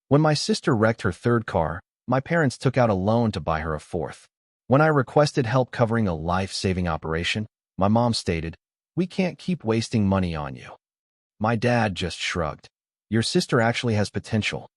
When my sister wrecked her third car, my parents took out a loan to buy her a fourth. When I requested help covering a life-saving operation, my mom stated, "We can't keep wasting money on you." My dad just shrugged. "Your sister actually has potential."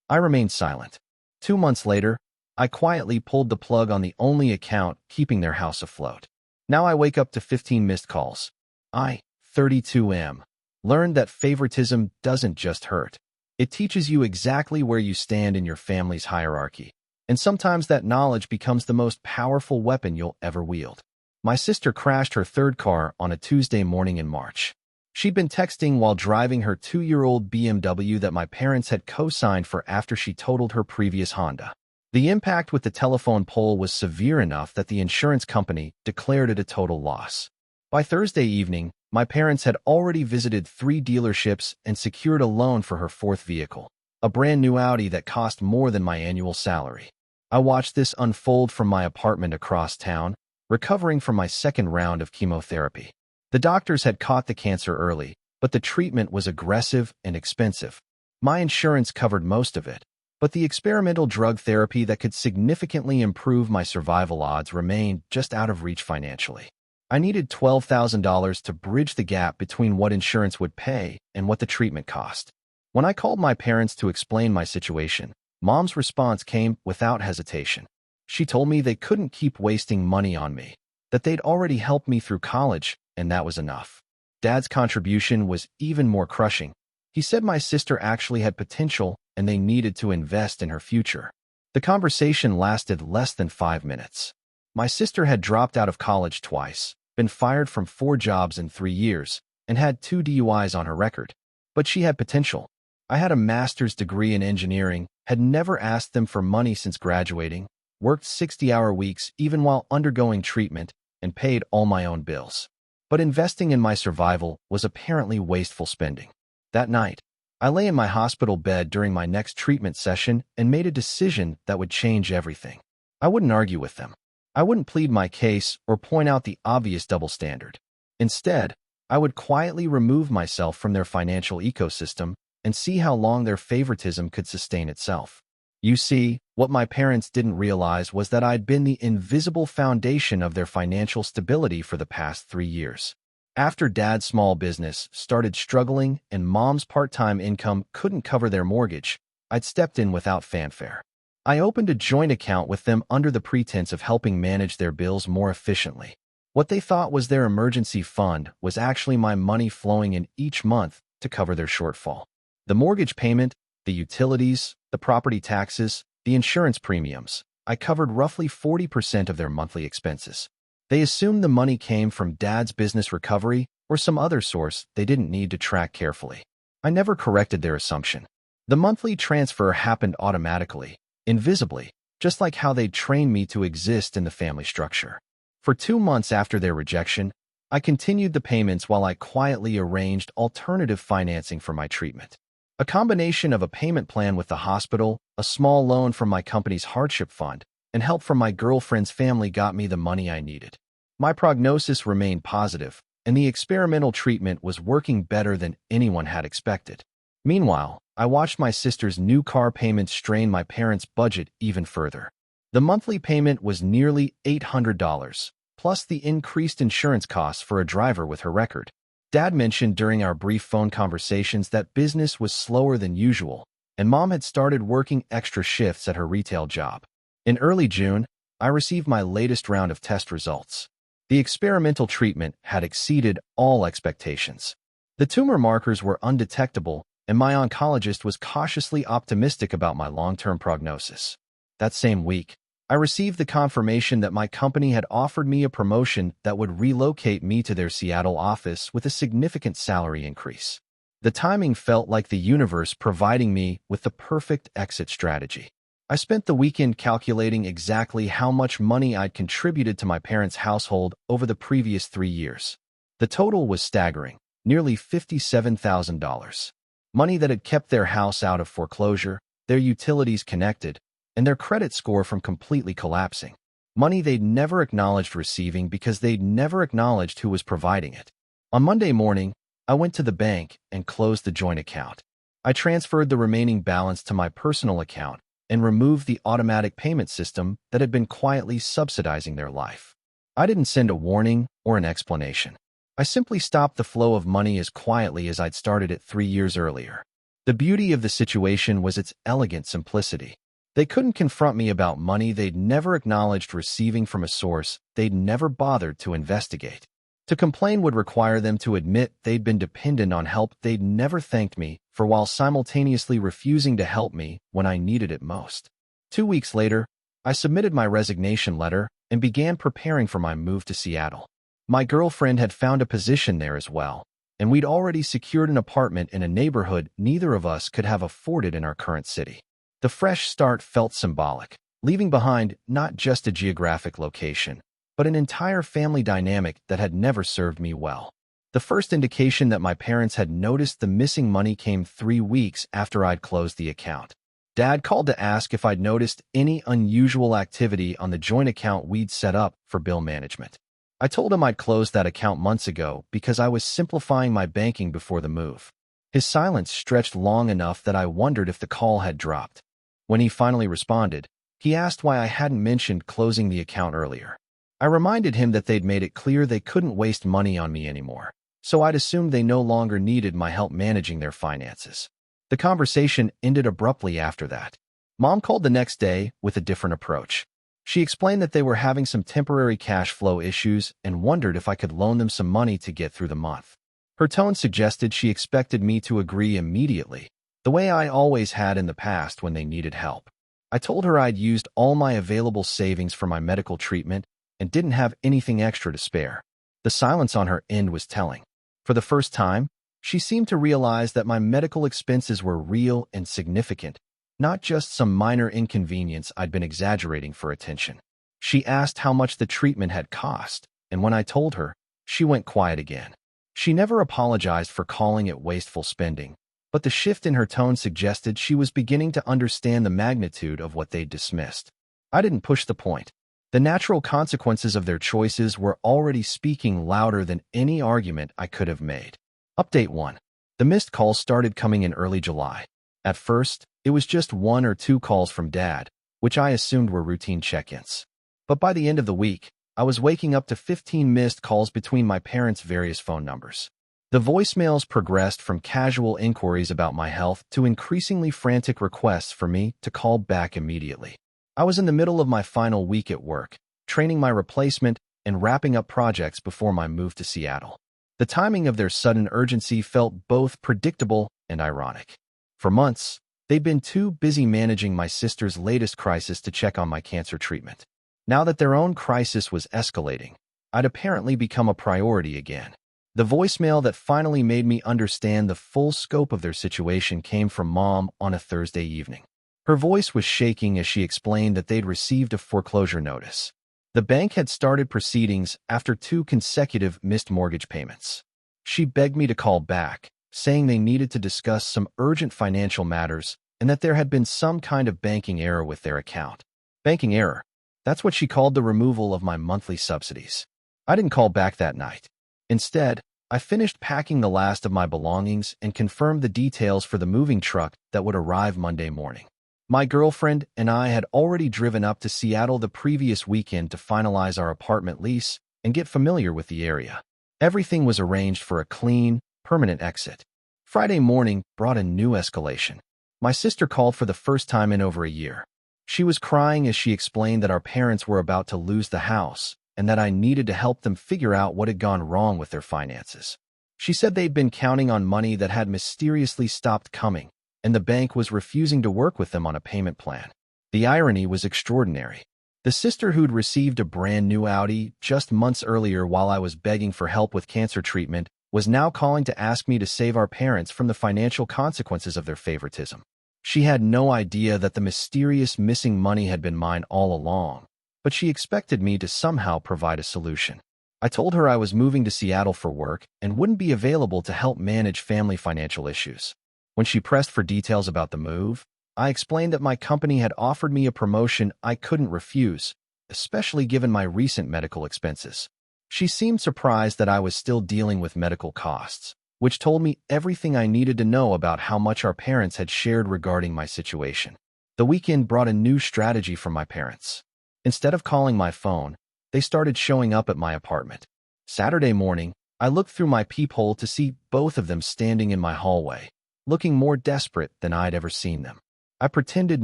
I remained silent. 2 months later, I quietly pulled the plug on the only account keeping their house afloat. Now I wake up to 15 missed calls. I, 32M, learned that favoritism doesn't just hurt. It teaches you exactly where you stand in your family's hierarchy. And sometimes that knowledge becomes the most powerful weapon you'll ever wield. My sister crashed her third car on a Tuesday morning in March. She'd been texting while driving her 2-year-old BMW that my parents had co-signed for after she totaled her previous Honda. The impact with the telephone pole was severe enough that the insurance company declared it a total loss. By Thursday evening, my parents had already visited 3 dealerships and secured a loan for her fourth vehicle, a brand new Audi that cost more than my annual salary. I watched this unfold from my apartment across town, recovering from my second round of chemotherapy. The doctors had caught the cancer early, but the treatment was aggressive and expensive. My insurance covered most of it, but the experimental drug therapy that could significantly improve my survival odds remained just out of reach financially. I needed $12,000 to bridge the gap between what insurance would pay and what the treatment cost. When I called my parents to explain my situation, Mom's response came without hesitation. She told me they couldn't keep wasting money on me, that they'd already helped me through college, and that was enough. Dad's contribution was even more crushing. He said my sister actually had potential and they needed to invest in her future. The conversation lasted less than 5 minutes. My sister had dropped out of college twice, been fired from 4 jobs in 3 years, and had 2 DUIs on her record. But she had potential. I had a master's degree in engineering, had never asked them for money since graduating, worked 60-hour weeks even while undergoing treatment, and paid all my own bills. But investing in my survival was apparently wasteful spending. That night, I lay in my hospital bed during my next treatment session and made a decision that would change everything. I wouldn't argue with them. I wouldn't plead my case or point out the obvious double standard. Instead, I would quietly remove myself from their financial ecosystem and see how long their favoritism could sustain itself. You see, what my parents didn't realize was that I'd been the invisible foundation of their financial stability for the past 3 years. After Dad's small business started struggling and Mom's part-time income couldn't cover their mortgage, I'd stepped in without fanfare. I opened a joint account with them under the pretense of helping manage their bills more efficiently. What they thought was their emergency fund was actually my money flowing in each month to cover their shortfall. The mortgage payment, the utilities, the property taxes, the insurance premiums. I covered roughly 40% of their monthly expenses. They assumed the money came from Dad's business recovery or some other source they didn't need to track carefully. I never corrected their assumption. The monthly transfer happened automatically, invisibly, just like how they'd trained me to exist in the family structure. For 2 months after their rejection, I continued the payments while I quietly arranged alternative financing for my treatment. A combination of a payment plan with the hospital, a small loan from my company's hardship fund, and help from my girlfriend's family got me the money I needed. My prognosis remained positive, and the experimental treatment was working better than anyone had expected. Meanwhile, I watched my sister's new car payments strain my parents' budget even further. The monthly payment was nearly $800, plus the increased insurance costs for a driver with her record. Dad mentioned during our brief phone conversations that business was slower than usual, and Mom had started working extra shifts at her retail job. In early June, I received my latest round of test results. The experimental treatment had exceeded all expectations. The tumor markers were undetectable, and my oncologist was cautiously optimistic about my long-term prognosis. That same week, I received the confirmation that my company had offered me a promotion that would relocate me to their Seattle office with a significant salary increase. The timing felt like the universe providing me with the perfect exit strategy. I spent the weekend calculating exactly how much money I'd contributed to my parents' household over the previous 3 years. The total was staggering, nearly $57,000. Money that had kept their house out of foreclosure, their utilities connected, and their credit score from completely collapsing. Money they'd never acknowledged receiving because they'd never acknowledged who was providing it. On Monday morning, I went to the bank and closed the joint account. I transferred the remaining balance to my personal account and removed the automatic payment system that had been quietly subsidizing their life. I didn't send a warning or an explanation. I simply stopped the flow of money as quietly as I'd started it 3 years earlier. The beauty of the situation was its elegant simplicity. They couldn't confront me about money they'd never acknowledged receiving from a source they'd never bothered to investigate. To complain would require them to admit they'd been dependent on help they'd never thanked me for, while simultaneously refusing to help me when I needed it most. 2 weeks later, I submitted my resignation letter and began preparing for my move to Seattle. My girlfriend had found a position there as well, and we'd already secured an apartment in a neighborhood neither of us could have afforded in our current city. The fresh start felt symbolic, leaving behind not just a geographic location, but an entire family dynamic that had never served me well. The first indication that my parents had noticed the missing money came 3 weeks after I'd closed the account. Dad called to ask if I'd noticed any unusual activity on the joint account we'd set up for bill management. I told him I'd closed that account months ago because I was simplifying my banking before the move. His silence stretched long enough that I wondered if the call had dropped. When he finally responded, he asked why I hadn't mentioned closing the account earlier. I reminded him that they'd made it clear they couldn't waste money on me anymore, so I'd assumed they no longer needed my help managing their finances. The conversation ended abruptly after that. Mom called the next day with a different approach. She explained that they were having some temporary cash flow issues and wondered if I could loan them some money to get through the month. Her tone suggested she expected me to agree immediately, the way I always had in the past when they needed help. I told her I'd used all my available savings for my medical treatment and didn't have anything extra to spare. The silence on her end was telling. For the first time, she seemed to realize that my medical expenses were real and significant, not just some minor inconvenience I'd been exaggerating for attention. She asked how much the treatment had cost, and when I told her, she went quiet again. She never apologized for calling it wasteful spending, but the shift in her tone suggested she was beginning to understand the magnitude of what they'd dismissed. I didn't push the point. The natural consequences of their choices were already speaking louder than any argument I could have made. Update 1. The missed calls started coming in early July. At first, it was just 1 or 2 calls from Dad, which I assumed were routine check-ins. But by the end of the week, I was waking up to 15 missed calls between my parents' various phone numbers. The voicemails progressed from casual inquiries about my health to increasingly frantic requests for me to call back immediately. I was in the middle of my final week at work, training my replacement and wrapping up projects before my move to Seattle. The timing of their sudden urgency felt both predictable and ironic. For months, they'd been too busy managing my sister's latest crisis to check on my cancer treatment. Now that their own crisis was escalating, I'd apparently become a priority again. The voicemail that finally made me understand the full scope of their situation came from Mom on a Thursday evening. Her voice was shaking as she explained that they'd received a foreclosure notice. The bank had started proceedings after 2 consecutive missed mortgage payments. She begged me to call back, saying they needed to discuss some urgent financial matters and that there had been some kind of banking error with their account. Banking error. That's what she called the removal of my monthly subsidies. I didn't call back that night. Instead, I finished packing the last of my belongings and confirmed the details for the moving truck that would arrive Monday morning. My girlfriend and I had already driven up to Seattle the previous weekend to finalize our apartment lease and get familiar with the area. Everything was arranged for a clean, permanent exit. Friday morning brought a new escalation. My sister called for the first time in over a year. She was crying as she explained that our parents were about to lose the house and that I needed to help them figure out what had gone wrong with their finances. She said they'd been counting on money that had mysteriously stopped coming, and the bank was refusing to work with them on a payment plan. The irony was extraordinary. The sister who'd received a brand new Audi just months earlier while I was begging for help with cancer treatment was now calling to ask me to save our parents from the financial consequences of their favoritism. She had no idea that the mysterious missing money had been mine all along, but she expected me to somehow provide a solution. I told her I was moving to Seattle for work and wouldn't be available to help manage family financial issues. When she pressed for details about the move, I explained that my company had offered me a promotion I couldn't refuse, especially given my recent medical expenses. She seemed surprised that I was still dealing with medical costs, which told me everything I needed to know about how much our parents had shared regarding my situation. The weekend brought a new strategy from my parents. Instead of calling my phone, they started showing up at my apartment. Saturday morning, I looked through my peephole to see both of them standing in my hallway, looking more desperate than I'd ever seen them. I pretended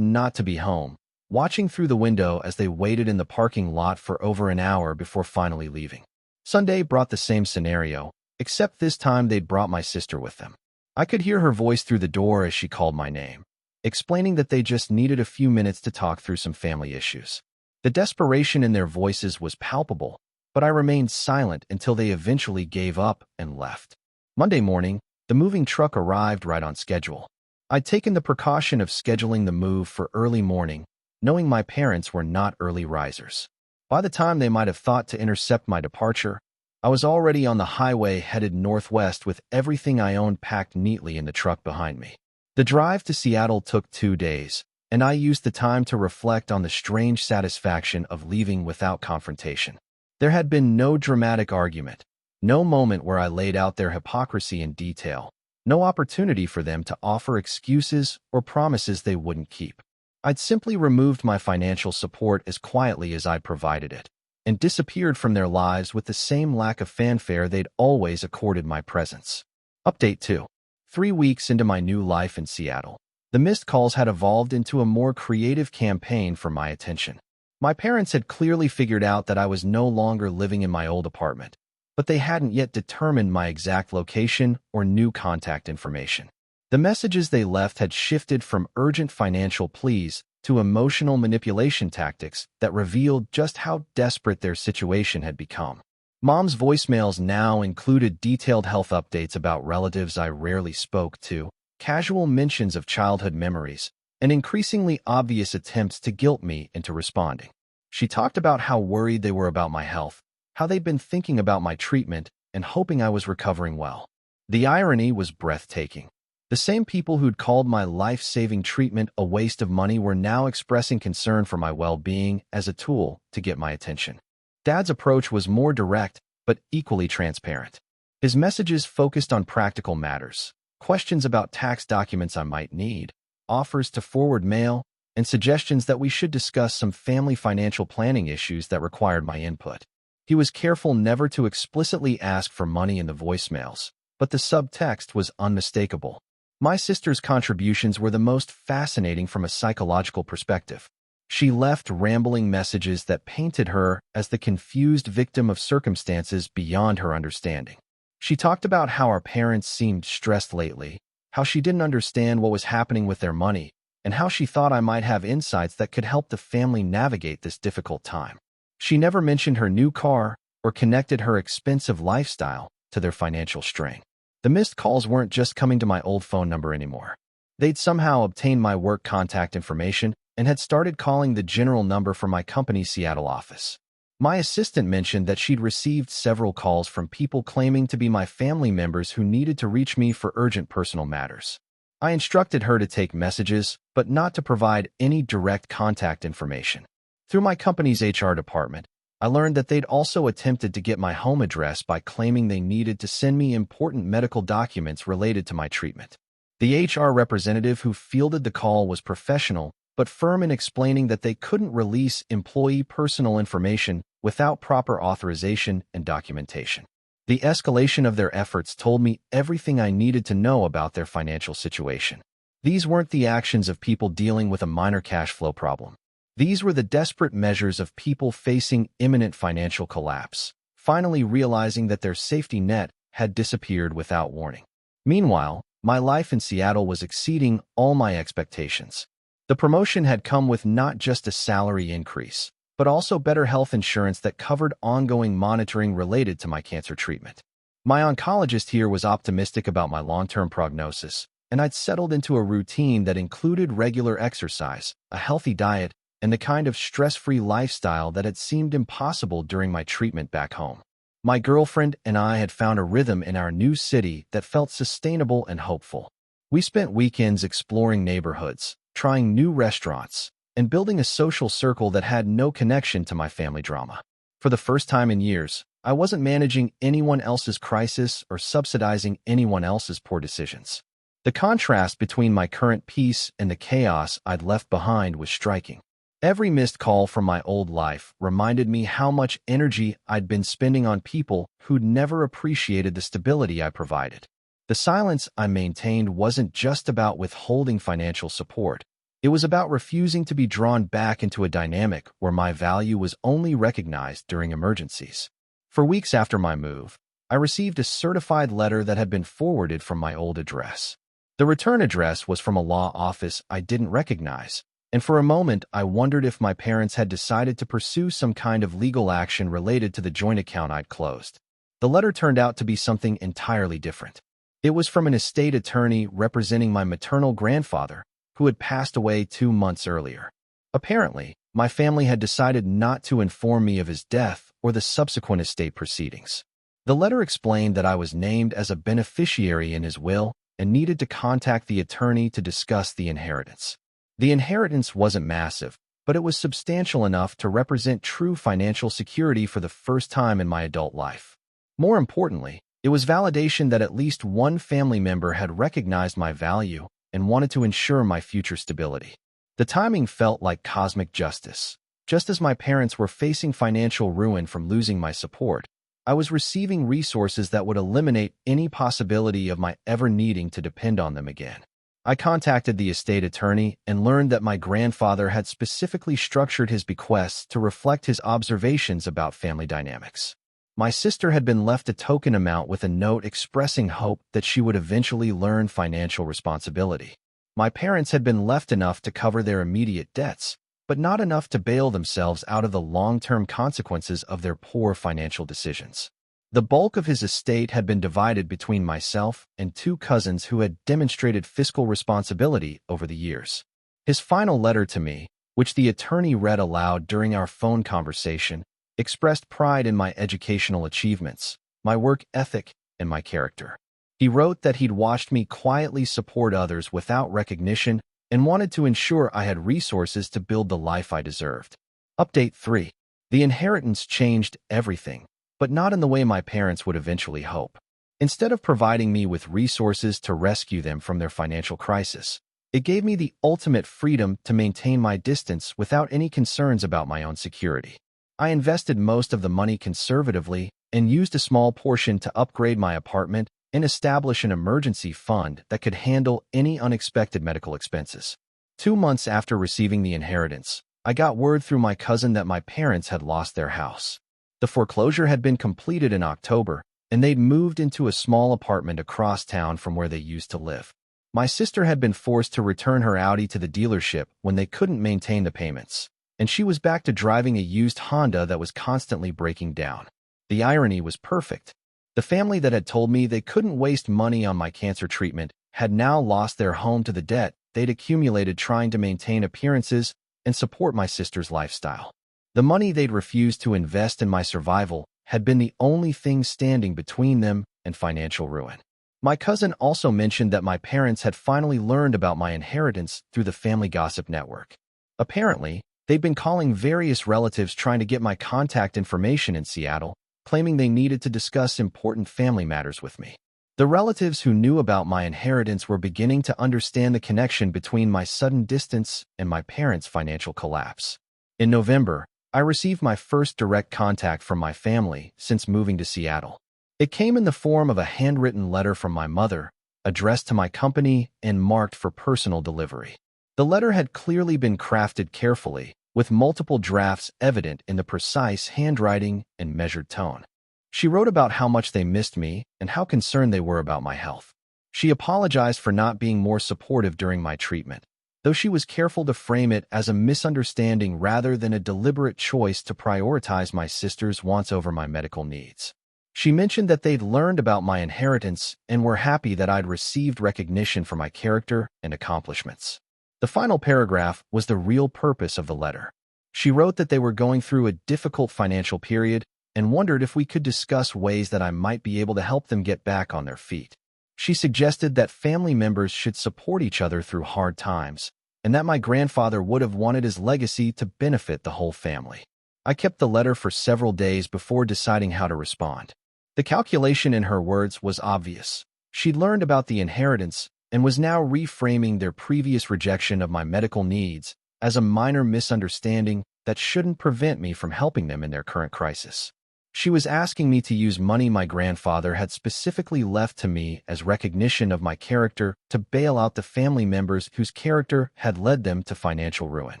not to be home, watching through the window as they waited in the parking lot for over an hour before finally leaving. Sunday brought the same scenario, except this time they'd brought my sister with them. I could hear her voice through the door as she called my name, explaining that they just needed a few minutes to talk through some family issues. The desperation in their voices was palpable, but I remained silent until they eventually gave up and left. Monday morning, the moving truck arrived right on schedule. I'd taken the precaution of scheduling the move for early morning, knowing my parents were not early risers. By the time they might have thought to intercept my departure, I was already on the highway headed northwest with everything I owned packed neatly in the truck behind me. The drive to Seattle took 2 days, and I used the time to reflect on the strange satisfaction of leaving without confrontation. There had been no dramatic argument, no moment where I laid out their hypocrisy in detail, no opportunity for them to offer excuses or promises they wouldn't keep. I'd simply removed my financial support as quietly as I'd provided it, and disappeared from their lives with the same lack of fanfare they'd always accorded my presence. Update 2. 3 weeks into my new life in Seattle, the missed calls had evolved into a more creative campaign for my attention. My parents had clearly figured out that I was no longer living in my old apartment, but they hadn't yet determined my exact location or new contact information. The messages they left had shifted from urgent financial pleas to emotional manipulation tactics that revealed just how desperate their situation had become. Mom's voicemails now included detailed health updates about relatives I rarely spoke to, casual mentions of childhood memories, and increasingly obvious attempts to guilt me into responding. She talked about how worried they were about my health, how they'd been thinking about my treatment, and hoping I was recovering well. The irony was breathtaking. The same people who'd called my life-saving treatment a waste of money were now expressing concern for my well-being as a tool to get my attention. Dad's approach was more direct, but equally transparent. His messages focused on practical matters, questions about tax documents I might need, offers to forward mail, and suggestions that we should discuss some family financial planning issues that required my input. He was careful never to explicitly ask for money in the voicemails, but the subtext was unmistakable. My sister's contributions were the most fascinating from a psychological perspective. She left rambling messages that painted her as the confused victim of circumstances beyond her understanding. She talked about how our parents seemed stressed lately, how she didn't understand what was happening with their money, and how she thought I might have insights that could help the family navigate this difficult time. She never mentioned her new car or connected her expensive lifestyle to their financial strain. The missed calls weren't just coming to my old phone number anymore. They'd somehow obtained my work contact information and had started calling the general number for my company's Seattle office. My assistant mentioned that she'd received several calls from people claiming to be my family members who needed to reach me for urgent personal matters. I instructed her to take messages, but not to provide any direct contact information. Through my company's HR department, I learned that they'd also attempted to get my home address by claiming they needed to send me important medical documents related to my treatment. The HR representative who fielded the call was professional, but firm in explaining that they couldn't release employee personal information without proper authorization and documentation. The escalation of their efforts told me everything I needed to know about their financial situation. These weren't the actions of people dealing with a minor cash flow problem. These were the desperate measures of people facing imminent financial collapse, finally realizing that their safety net had disappeared without warning. Meanwhile, my life in Seattle was exceeding all my expectations. The promotion had come with not just a salary increase, but also better health insurance that covered ongoing monitoring related to my cancer treatment. My oncologist here was optimistic about my long-term prognosis, and I'd settled into a routine that included regular exercise, a healthy diet, and the kind of stress-free lifestyle that had seemed impossible during my treatment back home. My girlfriend and I had found a rhythm in our new city that felt sustainable and hopeful. We spent weekends exploring neighborhoods, trying new restaurants, and building a social circle that had no connection to my family drama. For the first time in years, I wasn't managing anyone else's crisis or subsidizing anyone else's poor decisions. The contrast between my current peace and the chaos I'd left behind was striking. Every missed call from my old life reminded me how much energy I'd been spending on people who'd never appreciated the stability I provided. The silence I maintained wasn't just about withholding financial support. It was about refusing to be drawn back into a dynamic where my value was only recognized during emergencies. For weeks after my move, I received a certified letter that had been forwarded from my old address. The return address was from a law office I didn't recognize, and for a moment I wondered if my parents had decided to pursue some kind of legal action related to the joint account I'd closed. The letter turned out to be something entirely different. It was from an estate attorney representing my maternal grandfather, who had passed away 2 months earlier. Apparently, my family had decided not to inform me of his death or the subsequent estate proceedings. The letter explained that I was named as a beneficiary in his will and needed to contact the attorney to discuss the inheritance. The inheritance wasn't massive, but it was substantial enough to represent true financial security for the first time in my adult life. More importantly, it was validation that at least one family member had recognized my value and wanted to ensure my future stability. The timing felt like cosmic justice. Just as my parents were facing financial ruin from losing my support, I was receiving resources that would eliminate any possibility of my ever needing to depend on them again. I contacted the estate attorney and learned that my grandfather had specifically structured his bequests to reflect his observations about family dynamics. My sister had been left a token amount with a note expressing hope that she would eventually learn financial responsibility. My parents had been left enough to cover their immediate debts, but not enough to bail themselves out of the long-term consequences of their poor financial decisions. The bulk of his estate had been divided between myself and 2 cousins who had demonstrated fiscal responsibility over the years. His final letter to me, which the attorney read aloud during our phone conversation, expressed pride in my educational achievements, my work ethic, and my character. He wrote that he'd watched me quietly support others without recognition and wanted to ensure I had resources to build the life I deserved. Update 3. The inheritance changed everything, but not in the way my parents would eventually hope. Instead of providing me with resources to rescue them from their financial crisis, it gave me the ultimate freedom to maintain my distance without any concerns about my own security. I invested most of the money conservatively and used a small portion to upgrade my apartment and establish an emergency fund that could handle any unexpected medical expenses. 2 months after receiving the inheritance, I got word through my cousin that my parents had lost their house. The foreclosure had been completed in October, and they'd moved into a small apartment across town from where they used to live. My sister had been forced to return her Audi to the dealership when they couldn't maintain the payments, and she was back to driving a used Honda that was constantly breaking down. The irony was perfect. The family that had told me they couldn't waste money on my cancer treatment had now lost their home to the debt they'd accumulated trying to maintain appearances and support my sister's lifestyle. The money they'd refused to invest in my survival had been the only thing standing between them and financial ruin. My cousin also mentioned that my parents had finally learned about my inheritance through the family gossip network. Apparently, they'd been calling various relatives trying to get my contact information in Seattle, claiming they needed to discuss important family matters with me. The relatives who knew about my inheritance were beginning to understand the connection between my sudden distance and my parents' financial collapse. In November, I received my first direct contact from my family since moving to Seattle. It came in the form of a handwritten letter from my mother, addressed to my company and marked for personal delivery. The letter had clearly been crafted carefully, with multiple drafts evident in the precise handwriting and measured tone. She wrote about how much they missed me and how concerned they were about my health. She apologized for not being more supportive during my treatment, though she was careful to frame it as a misunderstanding rather than a deliberate choice to prioritize my sister's wants over my medical needs. She mentioned that they'd learned about my inheritance and were happy that I'd received recognition for my character and accomplishments. The final paragraph was the real purpose of the letter. She wrote that they were going through a difficult financial period and wondered if we could discuss ways that I might be able to help them get back on their feet. She suggested that family members should support each other through hard times, and that my grandfather would have wanted his legacy to benefit the whole family. I kept the letter for several days before deciding how to respond. The calculation in her words was obvious. She'd learned about the inheritance and was now reframing their previous rejection of my medical needs as a minor misunderstanding that shouldn't prevent me from helping them in their current crisis. She was asking me to use money my grandfather had specifically left to me as recognition of my character to bail out the family members whose character had led them to financial ruin.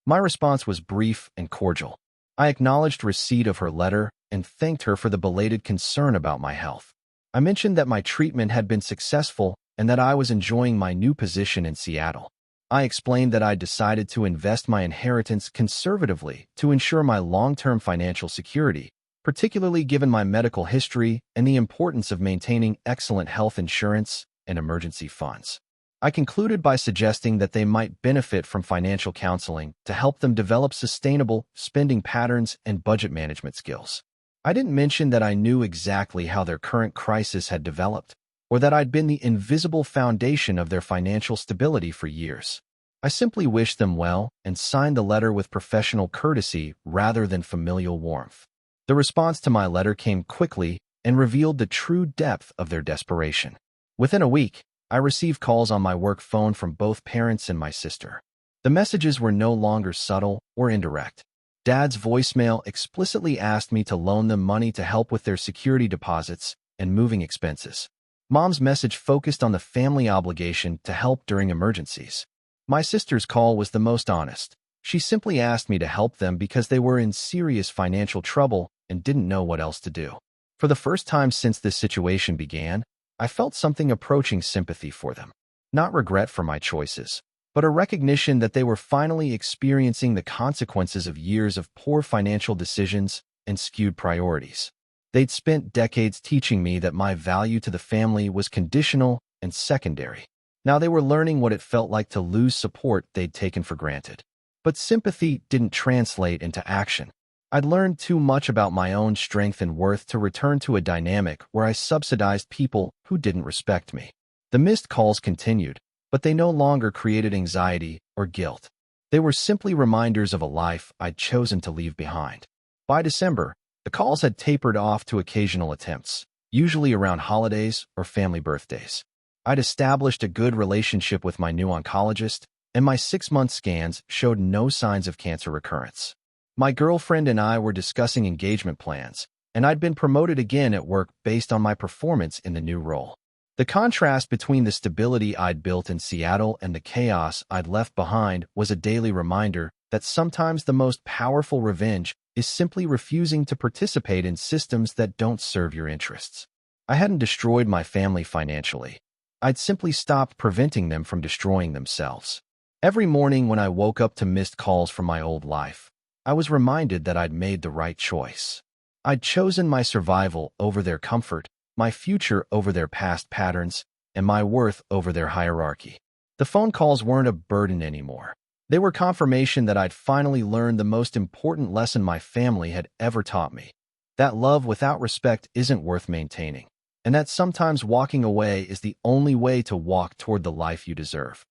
My response was brief and cordial. I acknowledged receipt of her letter and thanked her for the belated concern about my health. I mentioned that my treatment had been successful and that I was enjoying my new position in Seattle. I explained that I decided to invest my inheritance conservatively to ensure my long-term financial security, particularly given my medical history and the importance of maintaining excellent health insurance and emergency funds. I concluded by suggesting that they might benefit from financial counseling to help them develop sustainable spending patterns and budget management skills. I didn't mention that I knew exactly how their current crisis had developed, or that I'd been the invisible foundation of their financial stability for years. I simply wished them well and signed the letter with professional courtesy rather than familial warmth. The response to my letter came quickly and revealed the true depth of their desperation. Within a week, I received calls on my work phone from both parents and my sister. The messages were no longer subtle or indirect. Dad's voicemail explicitly asked me to loan them money to help with their security deposits and moving expenses. Mom's message focused on the family obligation to help during emergencies. My sister's call was the most honest. She simply asked me to help them because they were in serious financial trouble and didn't know what else to do. For the first time since this situation began, I felt something approaching sympathy for them. Not regret for my choices, but a recognition that they were finally experiencing the consequences of years of poor financial decisions and skewed priorities. They'd spent decades teaching me that my value to the family was conditional and secondary. Now they were learning what it felt like to lose support they'd taken for granted. But sympathy didn't translate into action. I'd learned too much about my own strength and worth to return to a dynamic where I subsidized people who didn't respect me. The missed calls continued, but they no longer created anxiety or guilt. They were simply reminders of a life I'd chosen to leave behind. By December, the calls had tapered off to occasional attempts, usually around holidays or family birthdays. I'd established a good relationship with my new oncologist, and my 6-month scans showed no signs of cancer recurrence. My girlfriend and I were discussing engagement plans, and I'd been promoted again at work based on my performance in the new role. The contrast between the stability I'd built in Seattle and the chaos I'd left behind was a daily reminder that sometimes the most powerful revenge is simply refusing to participate in systems that don't serve your interests. I hadn't destroyed my family financially. I'd simply stopped preventing them from destroying themselves. Every morning when I woke up to missed calls from my old life, I was reminded that I'd made the right choice. I'd chosen my survival over their comfort, my future over their past patterns, and my worth over their hierarchy. The phone calls weren't a burden anymore. They were confirmation that I'd finally learned the most important lesson my family had ever taught me: that love without respect isn't worth maintaining, and that sometimes walking away is the only way to walk toward the life you deserve.